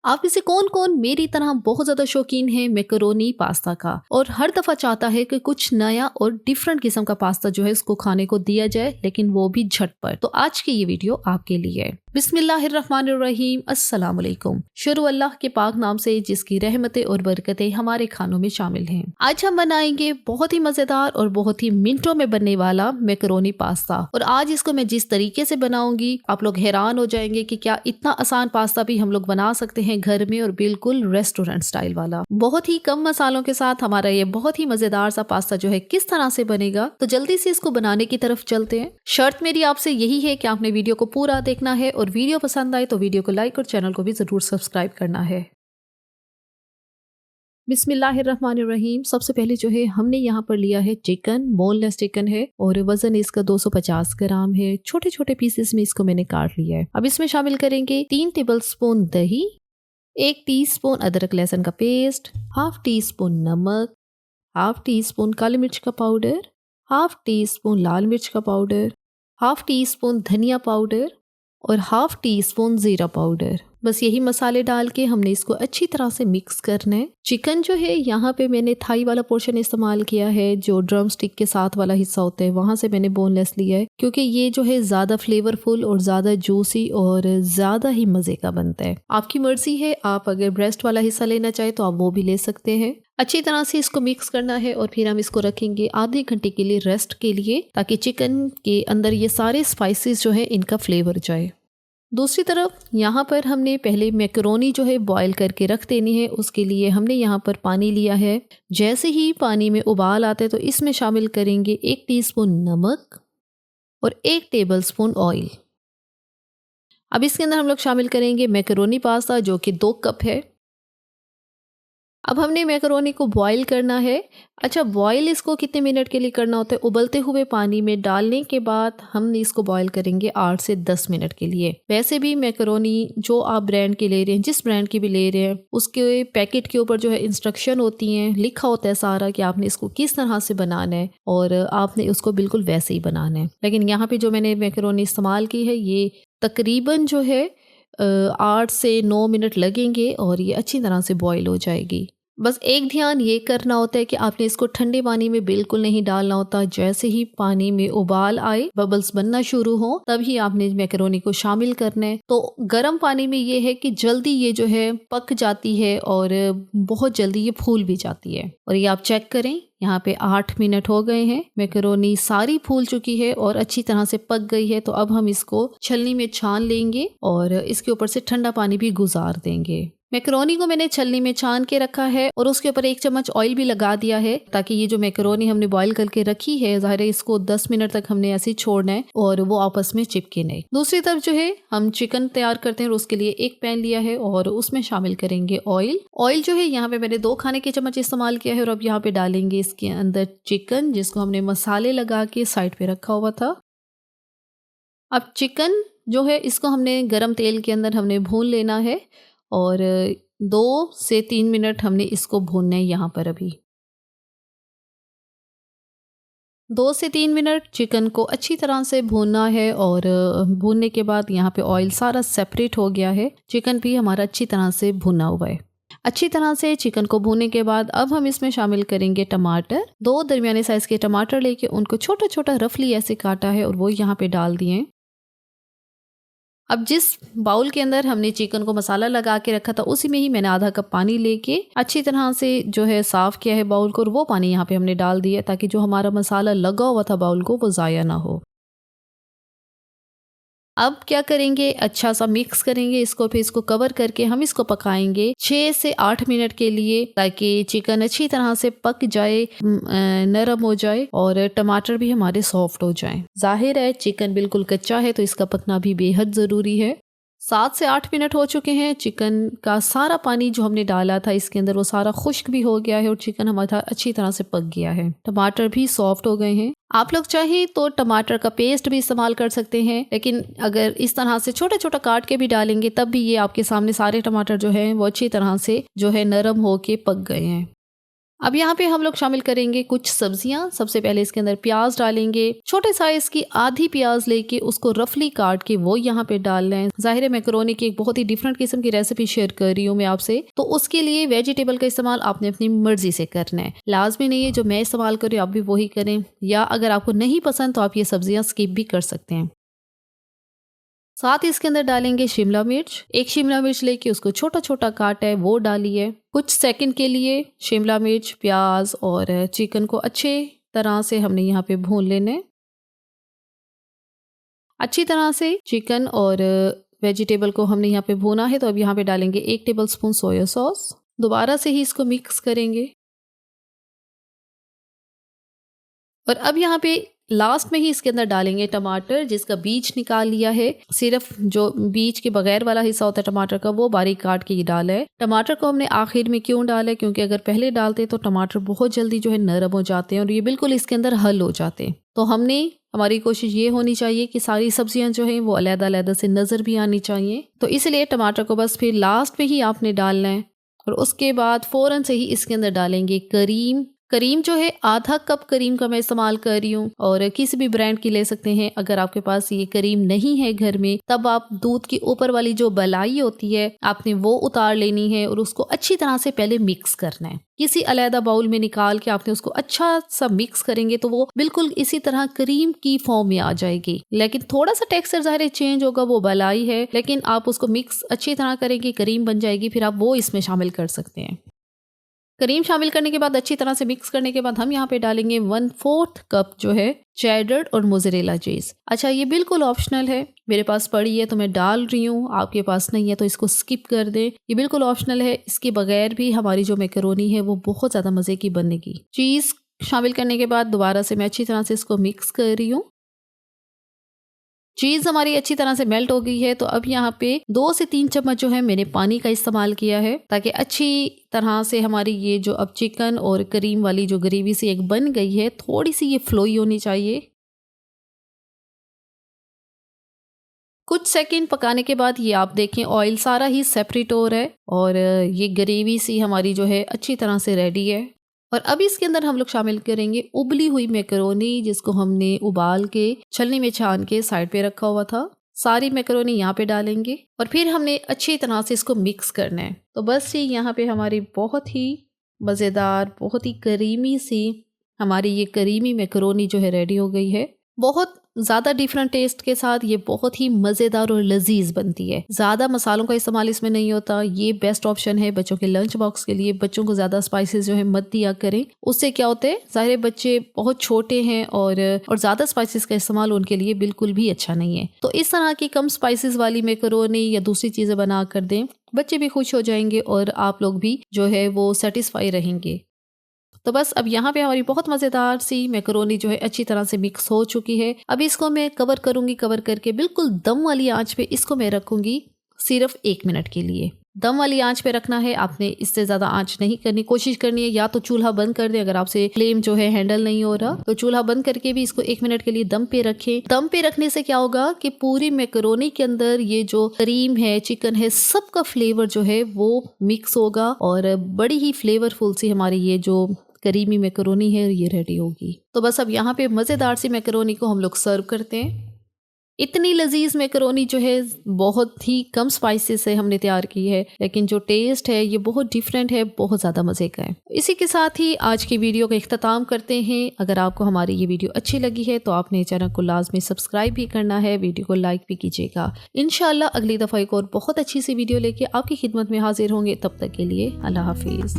आप में से कौन कौन मेरी तरह बहुत ज्यादा शौकीन है मैकरोनी पास्ता का और हर दफा चाहता है कि कुछ नया और डिफरेंट किस्म का पास्ता जो है उसको खाने को दिया जाए, लेकिन वो भी झटपट। तो आज की ये वीडियो आपके लिए है। बिस्मिल्लाहिर्रहमानिर्रहीम, अस्सलाम वालेकुम। शुरू अल्लाह के पाक नाम से जिसकी रहमतें और बरकतें हमारे खानों में शामिल हैं। आज हम बनाएंगे बहुत ही मजेदार और बहुत ही मिनटों में बनने वाला मैकरोनी पास्ता। और आज इसको मैं जिस तरीके से बनाऊंगी आप लोग हैरान हो जाएंगे कि क्या इतना आसान पास्ता भी हम लोग बना सकते हैं घर में, और बिल्कुल रेस्टोरेंट स्टाइल वाला। बहुत ही कम मसालों के साथ हमारा ये बहुत ही मजेदार सा पास्ता जो है किस तरह से बनेगा, तो जल्दी से इसको बनाने की तरफ चलते हैं। शर्त मेरी आपसे यही है कि आपने वीडियो को पूरा देखना है और वीडियो पसंद आए तो वीडियो को लाइक और चैनल को भी जरूर सब्सक्राइब करना है। बिस्मिल्लाहिर्रहमानिर्रहीम। सबसे पहले जो है हमने यहाँ पर लिया है चिकन, बोनलेस चिकन है और वजन इसका 250 ग्राम है। छोटे छोटे पीसेस में इसको मैंने काट लिया है। अब इसमें शामिल करेंगे 3 टेबलस्पून दही, 1 टीस्पून अदरक लहसुन का पेस्ट, हाफ टी स्पून नमक, हाफ टी स्पून काली मिर्च का पाउडर, हाफ टी स्पून लाल मिर्च का पाउडर, हाफ टी स्पून धनिया पाउडर और हाफ टी स्पून जीरा पाउडर। बस यही मसाले डाल के हमने इसको अच्छी तरह से मिक्स करना है। चिकन जो है यहाँ पे मैंने थाई वाला पोर्शन इस्तेमाल किया है, जो ड्रम स्टिक के साथ वाला हिस्सा होता है वहां से मैंने बोनलेस लिया है, क्योंकि ये जो है ज्यादा फ्लेवरफुल और ज्यादा जूसी और ज्यादा ही मजे का बनता है। आपकी मर्जी है, आप अगर ब्रेस्ट वाला हिस्सा लेना चाहे तो आप वो भी ले सकते हैं। अच्छी तरह से इसको मिक्स करना है और फिर हम इसको रखेंगे आधे घंटे के लिए रेस्ट के लिए, ताकि चिकन के अंदर ये सारे स्पाइसेस जो है इनका फ्लेवर जाए। दूसरी तरफ यहाँ पर हमने पहले मैकरोनी जो है बॉईल करके रख देनी है। उसके लिए हमने यहाँ पर पानी लिया है। जैसे ही पानी में उबाल आते तो इसमें शामिल करेंगे 1 टीस्पून नमक और 1 टेबलस्पून ऑयल। अब इसके अंदर हम लोग शामिल करेंगे मैकरोनी पास्ता, जो कि 2 कप है। अब हमने मैकरोनी को बॉईल करना है। अच्छा, बॉईल इसको कितने मिनट के लिए करना होता है? उबलते हुए पानी में डालने के बाद हम इसको बॉईल करेंगे 8 से 10 मिनट के लिए। वैसे भी मैकरोनी जो आप ब्रांड की ले रहे हैं, जिस ब्रांड की भी ले रहे हैं, उसके पैकेट के ऊपर जो है इंस्ट्रक्शन होती हैं, लिखा होता है सारा कि आपने इसको किस तरह से बनाना है और आपने उसको बिल्कुल वैसे ही बनाना है। लेकिन यहाँ पे जो मैंने मैकरोनी इस्तेमाल की है ये तकरीबन जो है 8 से 9 मिनट लगेंगे और ये अच्छी तरह से बॉईल हो जाएगी। बस एक ध्यान ये करना होता है कि आपने इसको ठंडे पानी में बिल्कुल नहीं डालना होता। जैसे ही पानी में उबाल आए, बबल्स बनना शुरू हो, तभी आपने मैकरोनी को शामिल करना है। तो गर्म पानी में ये है कि जल्दी ये जो है पक जाती है और बहुत जल्दी ये फूल भी जाती है। और ये आप चेक करें, यहाँ पे 8 मिनट हो गए हैं, मैकरोनी सारी फूल चुकी है और अच्छी तरह से पक गई है। तो अब हम इसको छलनी में छान लेंगे और इसके ऊपर से ठंडा पानी भी गुजार देंगे। मैकरोनी को मैंने छलनी में छान के रखा है और उसके ऊपर 1 चम्मच ऑयल भी लगा दिया है, ताकि ये जो मैकरोनी हमने बॉईल करके रखी है, ज़ाहिर है इसको 10 मिनट तक हमने ऐसे ही छोड़ना है और वो आपस में चिपके नहीं। दूसरी तरफ जो है हम चिकन तैयार करते हैं और उसके लिए एक पैन लिया है और उसमें शामिल करेंगे ऑयल। ऑयल जो है यहाँ पे मैंने 2 खाने के चम्मच इस्तेमाल किया है और अब यहाँ पे डालेंगे इसके अंदर चिकन, जिसको हमने मसाले लगा के साइड पे रखा हुआ था। अब चिकन जो है इसको हमने गरम तेल के अंदर हमने भून लेना है और 2 से 3 मिनट हमने इसको भूनना है। यहाँ पर अभी 2 से 3 मिनट चिकन को अच्छी तरह से भूनना है और भूनने के बाद यहाँ पे ऑयल सारा सेपरेट हो गया है। चिकन भी हमारा अच्छी तरह से भुना हुआ है। अच्छी तरह से चिकन को भूनने के बाद अब हम इसमें शामिल करेंगे टमाटर। 2 दरमियाने साइज के टमाटर लेके उनको छोटा छोटा रफली ऐसे काटा है और वो यहाँ पे डाल दिए। अब जिस बाउल के अंदर हमने चिकन को मसाला लगा के रखा था, उसी में ही मैंने आधा कप पानी लेके अच्छी तरह से जो है साफ किया है बाउल को और वो पानी यहाँ पे हमने डाल दिया, ताकि जो हमारा मसाला लगा हुआ था बाउल को वो ज़ाया ना हो। अब क्या करेंगे, अच्छा सा मिक्स करेंगे इसको, फिर इसको कवर करके हम इसको पकाएंगे 6 से 8 मिनट के लिए, ताकि चिकन अच्छी तरह से पक जाए, नरम हो जाए और टमाटर भी हमारे सॉफ्ट हो जाएं। जाहिर है चिकन बिल्कुल कच्चा है तो इसका पकना भी बेहद ज़रूरी है। 7 से 8 मिनट हो चुके हैं। चिकन का सारा पानी जो हमने डाला था इसके अंदर वो सारा खुश्क भी हो गया है और चिकन हमारा अच्छी तरह से पक गया है। टमाटर भी सॉफ्ट हो गए हैं। आप लोग चाहे तो टमाटर का पेस्ट भी इस्तेमाल कर सकते हैं, लेकिन अगर इस तरह से छोटा छोटा काट के भी डालेंगे तब भी ये आपके सामने सारे टमाटर जो हैं वो अच्छी तरह से जो है नरम होके पक गए हैं। अब यहाँ पे हम लोग शामिल करेंगे कुछ सब्जियां। सबसे पहले इसके अंदर प्याज डालेंगे। छोटे साइज की आधी प्याज लेके उसको रफली काट के वो यहाँ पे डाल लें। जाहिर है मैकरोनी की एक बहुत ही डिफरेंट किस्म की रेसिपी शेयर कर रही हूँ मैं आपसे, तो उसके लिए वेजिटेबल का इस्तेमाल आपने अपनी मर्जी से करना है। लाजमी नहीं है जो मैं इस्तेमाल कर रही हूँ आप भी वही करें, या अगर आपको नहीं पसंद तो आप ये सब्जियां स्किप भी कर सकते हैं। साथ ही इसके अंदर डालेंगे शिमला मिर्च। एक शिमला मिर्च लेके उसको छोटा छोटा काटा है वो डालिए। कुछ सेकंड के लिए शिमला मिर्च, प्याज और चिकन को अच्छे तरह से हमने यहाँ पे भून लेने। अच्छी तरह से चिकन और वेजिटेबल को हमने यहाँ पे भूना है, तो अब यहाँ पे डालेंगे 1 टेबलस्पून सोया सॉस। दोबारा से ही इसको मिक्स करेंगे और अब यहाँ पे लास्ट में ही इसके अंदर डालेंगे टमाटर जिसका बीज निकाल लिया है। सिर्फ जो बीज के बगैर वाला हिस्सा होता है टमाटर का वो बारीक काट के ही डाला है। टमाटर को हमने आखिर में क्यों डाला है, क्योंकि अगर पहले डालते तो टमाटर बहुत जल्दी जो है नरम हो जाते हैं और ये बिल्कुल इसके अंदर हल हो जाते हैं। तो हमारी कोशिश ये होनी चाहिए कि सारी सब्जियां जो हैं वो अलग-अलग से नजर भी आनी चाहिए। तो इसलिए टमाटर को बस फिर लास्ट में ही आपने डालना है और उसके बाद फौरन से ही इसके अंदर डालेंगे करीम। करीम जो है आधा कप करीम का मैं इस्तेमाल कर रही हूँ और किसी भी ब्रांड की ले सकते हैं। अगर आपके पास ये करीम नहीं है घर में तब आप दूध की ऊपर वाली जो बलाई होती है आपने वो उतार लेनी है और उसको अच्छी तरह से पहले मिक्स करना है। किसी अलग बाउल में निकाल के आपने उसको अच्छा सा मिक्स करेंगे तो वो बिल्कुल इसी तरह करीम की फॉर्म में आ जाएगी, लेकिन थोड़ा सा टेक्सचर ज़ाहिर चेंज होगा, वो बलाई है, लेकिन आप उसको मिक्स अच्छी तरह करेंगे करीम बन जाएगी। फिर आप वो इसमें शामिल कर सकते हैं। करीम शामिल करने के बाद अच्छी तरह से मिक्स करने के बाद हम यहाँ पे डालेंगे 1/4 कप जो है चेडर और मोज़रेला चीज़। अच्छा, ये बिल्कुल ऑप्शनल है, मेरे पास पड़ी है तो मैं डाल रही हूँ, आपके पास नहीं है तो इसको स्किप कर दें। ये बिल्कुल ऑप्शनल है, इसके बगैर भी हमारी जो मैकरोनी है वो बहुत ज़्यादा मज़े की बनेगी। चीज़ शामिल करने के बाद दोबारा से मैं अच्छी तरह से इसको मिक्स कर रही हूँ। चीज़ हमारी अच्छी तरह से मेल्ट हो गई है, तो अब यहाँ पे 2 से 3 चम्मच जो है मैंने पानी का इस्तेमाल किया है ताकि अच्छी तरह से हमारी ये जो अब चिकन और करीम वाली जो ग्रेवी सी एक बन गई है, थोड़ी सी ये फ्लोई होनी चाहिए। कुछ सेकंड पकाने के बाद ये आप देखें ऑयल सारा ही सेपरेट हो रहा है और ये ग्रेवी सी हमारी जो है अच्छी तरह से रेडी है। और अब इसके अंदर हम लोग शामिल करेंगे उबली हुई मैकरोनी जिसको हमने उबाल के छलनी में छान के साइड पे रखा हुआ था। सारी मैकरोनी यहाँ पे डालेंगे और फिर हमने अच्छी तरह से इसको मिक्स करना है। तो बस ये यहाँ पे हमारी बहुत ही मज़ेदार, बहुत ही करीमी सी हमारी ये करीमी मैकरोनी जो है रेडी हो गई है। बहुत ज़्यादा डिफरेंट टेस्ट के साथ ये बहुत ही मज़ेदार और लजीज बनती है। ज़्यादा मसालों का इस्तेमाल इसमें नहीं होता, ये बेस्ट ऑप्शन है बच्चों के लंच बॉक्स के लिए। बच्चों को ज़्यादा स्पाइसेस जो है मत दिया करें, उससे क्या होता है ज़ाहिर बच्चे बहुत छोटे हैं और ज़्यादा स्पाइसेस का इस्तेमाल उनके लिए बिल्कुल भी अच्छा नहीं है। तो इस तरह की कम स्पाइसेस वाली मैकरोनी या दूसरी चीज़ें बना कर दें, बच्चे भी खुश हो जाएंगे और आप लोग भी जो है वो सेटिस्फाई रहेंगे। तो बस अब यहाँ पे हमारी बहुत मज़ेदार सी मैकरोनी जो है अच्छी तरह से मिक्स हो चुकी है। अब इसको मैं कवर करूँगी, कवर करके बिल्कुल दम वाली आंच पे इसको मैं रखूँगी सिर्फ 1 मिनट के लिए। दम वाली आंच पे रखना है आपने, इससे ज़्यादा आंच नहीं करनी। कोशिश करनी है या तो चूल्हा बंद कर दें, अगर आपसे फ्लेम जो है हैंडल नहीं हो रहा तो चूल्हा बंद करके भी इसको 1 मिनट के लिए दम पे रखें। दम पे रखने से क्या होगा कि पूरी मैकरोनी के अंदर ये जो क्रीम है, चिकन है, सबका फ्लेवर जो है वो मिक्स होगा और बड़ी ही फ्लेवरफुल सी हमारी ये जो करीमी मैकरोनी है ये रेडी होगी। तो बस अब यहाँ पे मज़ेदार सी मैकरोनी को हम लोग सर्व करते हैं। इतनी लजीज मैकरोनी जो है बहुत ही कम स्पाइसेस से हमने तैयार की है, लेकिन जो टेस्ट है ये बहुत डिफरेंट है, बहुत ज़्यादा मज़े का है। इसी के साथ ही आज की वीडियो का इख्तिताम करते हैं। अगर आपको हमारी ये वीडियो अच्छी लगी है तो आपने चैनल को लाजमी सब्सक्राइब भी करना है, वीडियो को लाइक भी कीजिएगा। इंशाल्लाह अगली दफ़ा एक और बहुत अच्छी सी वीडियो लेके आपकी खिदमत में हाजिर होंगे। तब तक के लिए अल्लाह हाफिज़।